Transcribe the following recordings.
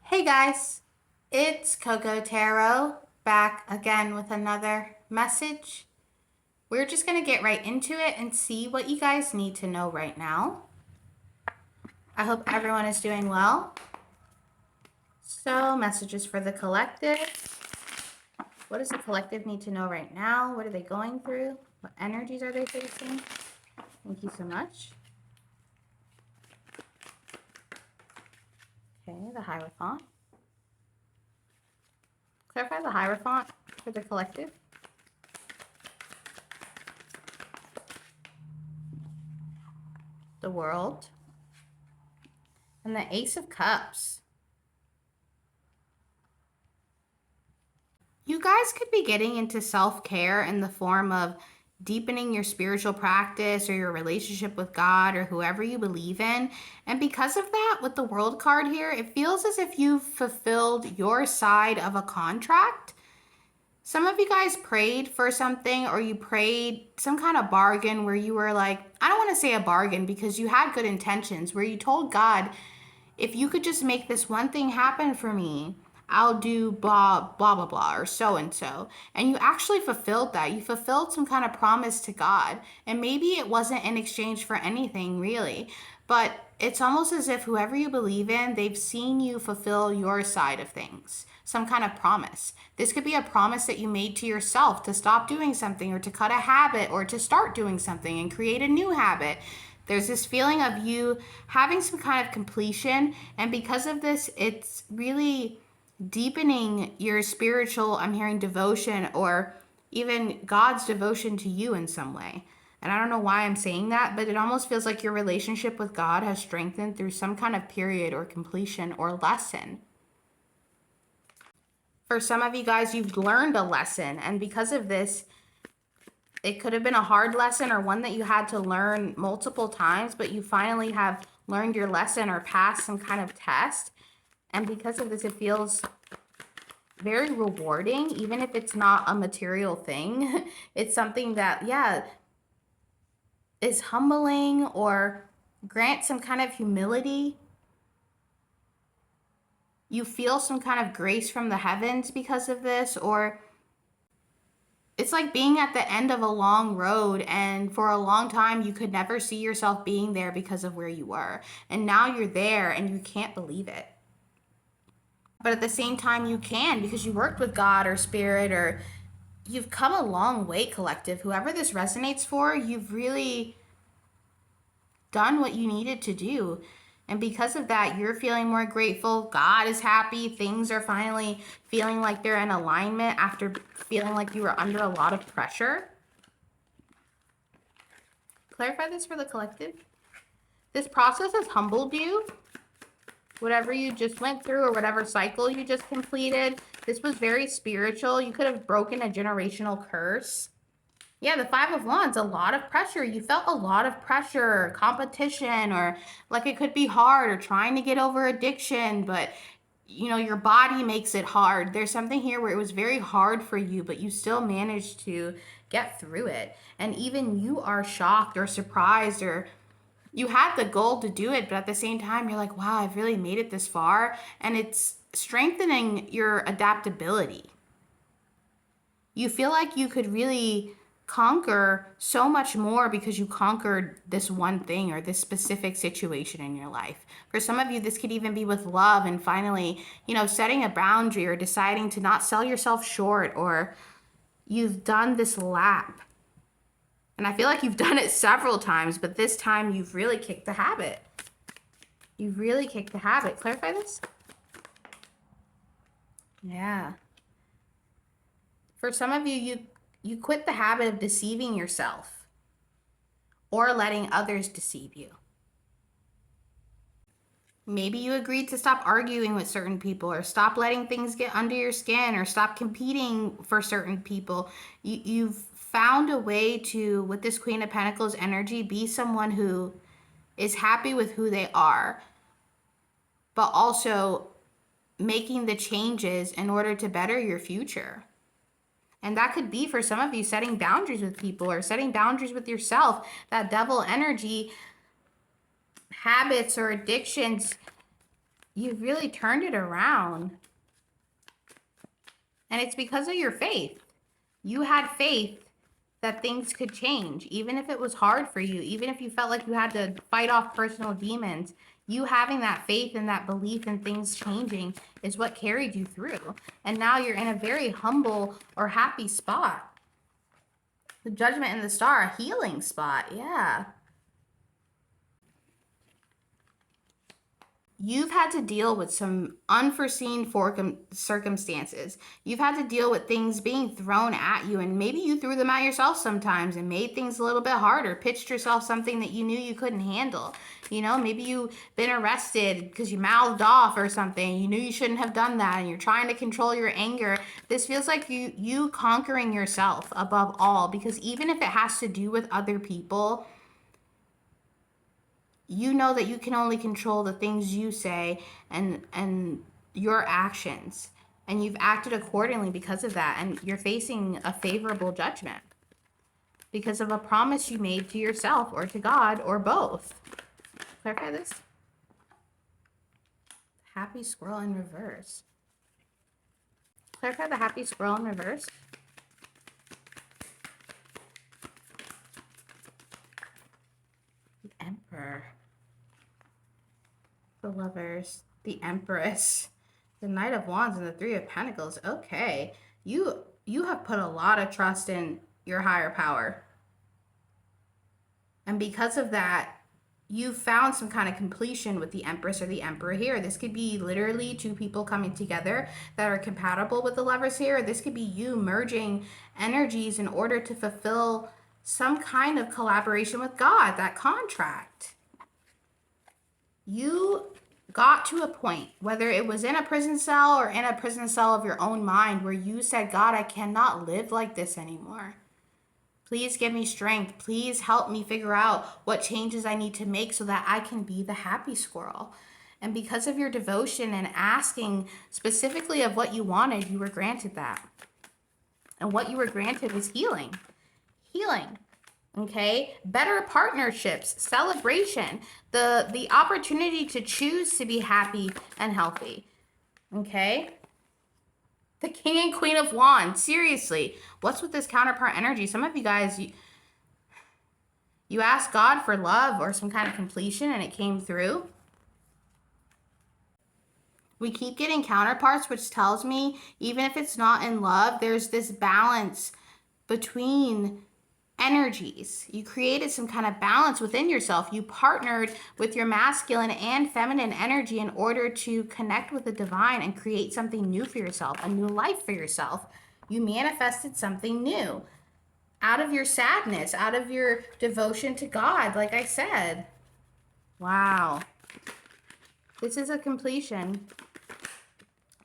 Hey guys, it's Coco Tarot back again with another message. We're just going to get right into it and see what you guys need to know right now. I hope everyone is doing well. So, messages for the collective. What does the collective need to know right now? What are they going through? What energies are they facing? Thank you so much. Okay, the Hierophant. Clarify the Hierophant for the collective. The World. And the Ace of Cups. You guys could be getting into self-care in the form of deepening your spiritual practice or your relationship with God or whoever you believe in. And because of that, with the World card here, it feels as if you've fulfilled your side of a contract. Some of you guys prayed for something, or you prayed some kind of bargain where you were like, I don't want to say a bargain because you had good intentions, where you told God, if you could just make this one thing happen for me, I'll do blah, blah, blah, blah, or so and so. And you actually fulfilled that. You fulfilled some kind of promise to God. And maybe it wasn't in exchange for anything really, but it's almost as if whoever you believe in, they've seen you fulfill your side of things, some kind of promise. This could be a promise that you made to yourself to stop doing something or to cut a habit or to start doing something and create a new habit. There's this feeling of you having some kind of completion, and because of this, it's really deepening your spiritual, I'm hearing devotion, or even God's devotion to you in some way. And I don't know why I'm saying that, but it almost feels like your relationship with God has strengthened through some kind of period or completion or lesson. For some of you guys, you've learned a lesson, and because of this, it could have been a hard lesson or one that you had to learn multiple times, but you finally have learned your lesson or passed some kind of test. And because of this, it feels very rewarding, even if it's not a material thing. It's something that, yeah, is humbling or grants some kind of humility. You feel some kind of grace from the heavens because of this, or it's like being at the end of a long road, and for a long time you could never see yourself being there because of where you were. And now you're there and you can't believe it. But at the same time you can, because you worked with God or spirit, or you've come a long way, collective. Whoever this resonates for, you've really done what you needed to do. And because of that, you're feeling more grateful. God is happy. Things are finally feeling like they're in alignment after feeling like you were under a lot of pressure. Clarify this for the collective. This process has humbled you. Whatever you just went through or whatever cycle you just completed, this was very spiritual. You could have broken a generational curse. Yeah, the Five of Wands, a lot of pressure. You felt a lot of pressure, competition, or like it could be hard, or trying to get over addiction, but you know, your body makes it hard. There's something here where it was very hard for you, but you still managed to get through it. And even you are shocked or surprised, or you had the goal to do it, but at the same time, you're like, wow, I've really made it this far. And it's strengthening your adaptability. You feel like you could really conquer so much more because you conquered this one thing or this specific situation in your life. For some of you, this could even be with love and finally, you know, setting a boundary or deciding to not sell yourself short, or you've done this lap. And I feel like you've done it several times, but this time you've really kicked the habit. You've really kicked the habit. Clarify this? Yeah. For some of you, you quit the habit of deceiving yourself or letting others deceive you. Maybe you agreed to stop arguing with certain people, or stop letting things get under your skin, or stop competing for certain people. You've found a way to, with this Queen of Pentacles energy, be someone who is happy with who they are, but also making the changes in order to better your future. And that could be, for some of you, setting boundaries with people or setting boundaries with yourself. That devil energy, habits or addictions, You've really turned it around. And it's because of your faith. You had faith that things could change, even if it was hard for you, even if you felt like you had to fight off personal demons. You having that faith and that belief in things changing is what carried you through. And now you're in a very humble or happy spot. The Judgment and the Star, a healing spot. Yeah. You've had to deal with some unforeseen circumstances. You've had to deal with things being thrown at you, and maybe you threw them at yourself sometimes and made things a little bit harder, pitched yourself something that you knew you couldn't handle. You know, maybe you've been arrested because you mouthed off or something. You knew you shouldn't have done that, and you're trying to control your anger. This feels like you conquering yourself above all, because even if it has to do with other people, you know that you can only control the things you say and your actions, and you've acted accordingly because of that, and you're facing a favorable judgment because of a promise you made to yourself or to God or both. Clarify this. Happy squirrel in reverse. Clarify the happy squirrel in reverse. The Emperor. The Lovers, the Empress, the Knight of Wands, and the Three of Pentacles. Okay, you have put a lot of trust in your higher power, and because of that, you found some kind of completion with the Empress or the Emperor here. This could be literally two people coming together that are compatible with the Lovers here. This could be you merging energies in order to fulfill some kind of collaboration with God, that contract. You got to a point, whether it was in a prison cell or in a prison cell of your own mind, where you said, God, I cannot live like this anymore. Please give me strength. Please help me figure out what changes I need to make so that I can be the happy squirrel. And because of your devotion and asking specifically of what you wanted, you were granted that. And what you were granted was healing. Healing. Okay, better partnerships, celebration, the opportunity to choose to be happy and healthy. Okay, the King and Queen of Wands. Seriously, what's with this counterpart energy? Some of you guys, you asked God for love or some kind of completion, and it came through. We keep getting counterparts, which tells me even if it's not in love, there's this balance between energies. You created some kind of balance within yourself. You partnered with your masculine and feminine energy in order to connect with the divine and create something new for yourself, a new life for yourself. You manifested something new out of your sadness, out of your devotion to God, like I said. Wow. This is a completion.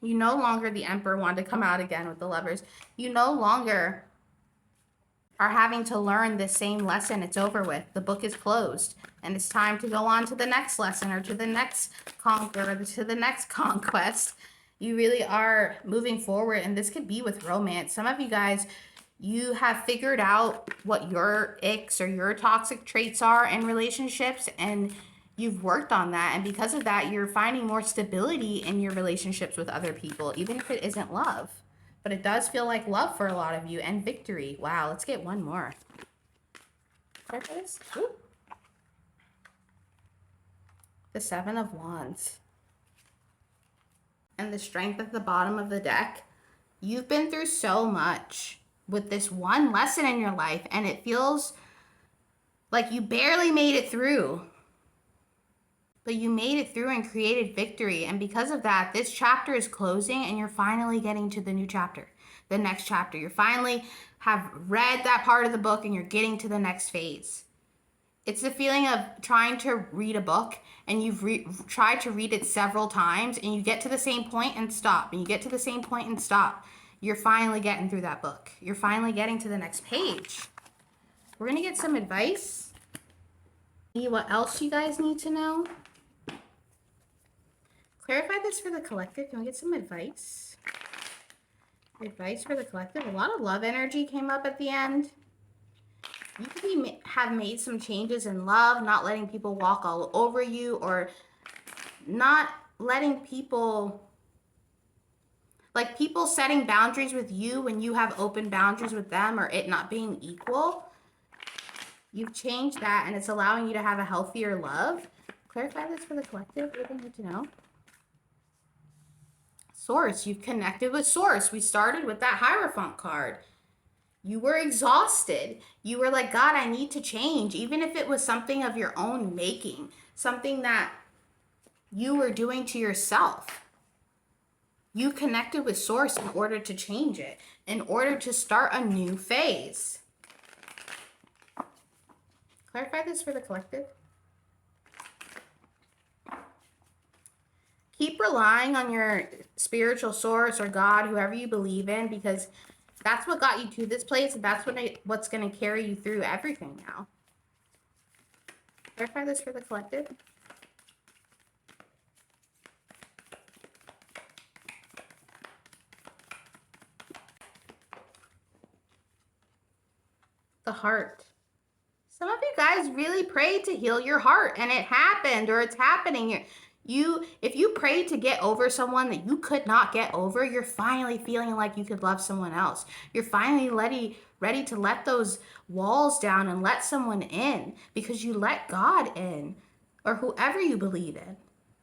You no longer, the Emperor wanted to come out again with the Lovers. You no longer are having to learn the same lesson. It's over with. The book is closed, and it's time to go on to the next lesson or to the next to the next conquest. You really are moving forward, and this could be with romance. Some of you guys, you have figured out what your icks or your toxic traits are in relationships, and you've worked on that, and because of that, you're finding more stability in your relationships with other people, even if it isn't love. But it does feel like love for a lot of you, and victory. Wow, let's get one more. Purpose. Ooh. The Seven of Wands. And the Strength at the bottom of the deck. You've been through so much with this one lesson in your life, and it feels like you barely made it through. But you made it through and created victory. And because of that, this chapter is closing, and you're finally getting to the new chapter, the next chapter. You finally have read that part of the book, and you're getting to the next phase. It's the feeling of trying to read a book, and you've tried to read it several times, and you get to the same point and stop, and you get to the same point and stop. You're finally getting through that book. You're finally getting to the next page. We're going to get some advice. See what else you guys need to know. Clarify this for the collective. Can we get some advice? Advice for the collective. A lot of love energy came up at the end. You could have made some changes in love, not letting people walk all over you, or not letting people, like people setting boundaries with you when you have open boundaries with them, or it not being equal. You've changed that, and it's allowing you to have a healthier love. Clarify this for the collective. What do they need to know? Source. You've connected with Source. We started with that Hierophant card. You were exhausted. You were like, God, I need to change. Even if it was something of your own making, something that you were doing to yourself. You connected with Source in order to change it, in order to start a new phase. Clarify this for the collective. Keep relying on your spiritual source or God, whoever you believe in, because that's what got you to this place, and that's what's going to carry you through everything now. Clarify this for the collective. The heart. Some of you guys really prayed to heal your heart, and it happened, or it's happening. If you prayed to get over someone that you could not get over, you're finally feeling like you could love someone else. You're finally ready to let those walls down and let someone in, because you let God in, or whoever you believe in.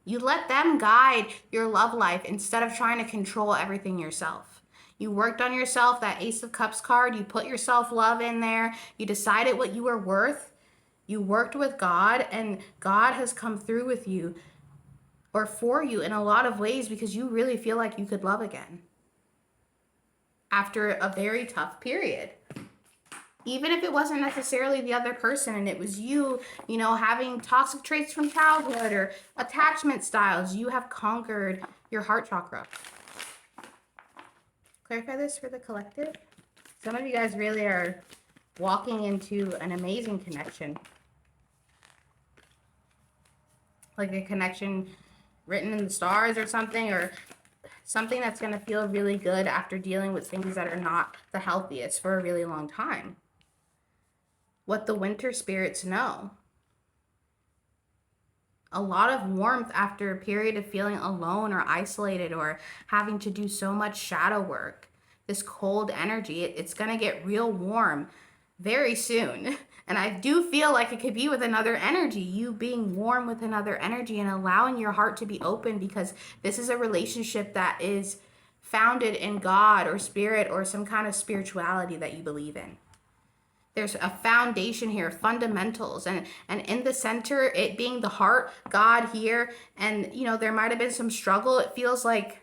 You let them guide your love life instead of trying to control everything yourself. You worked on yourself, that Ace of Cups card. You put your self-love in there. You decided what you were worth. You worked with God, and God has come through with you, or for you, in a lot of ways, because you really feel like you could love again after a very tough period. Even if it wasn't necessarily the other person and it was you, having toxic traits from childhood or attachment styles, you have conquered your heart chakra. Clarify this for the collective. Some of you guys really are walking into an amazing connection. Like a connection written in the stars or something that's going to feel really good after dealing with things that are not the healthiest for a really long time. What the winter spirits know. A lot of warmth after a period of feeling alone or isolated or having to do so much shadow work. This cold energy, it's going to get real warm very soon. And I do feel like it could be with another energy, you being warm with another energy and allowing your heart to be open, because this is a relationship that is founded in God or spirit or some kind of spirituality that you believe in. There's a foundation here, fundamentals, and in the center, it being the heart, God here, and there might have been some struggle. It feels like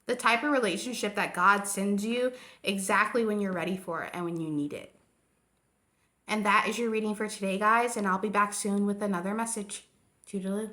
the type of relationship that God sends you exactly when you're ready for it and when you need it. And that is your reading for today, guys, and I'll be back soon with another message. Toodaloo.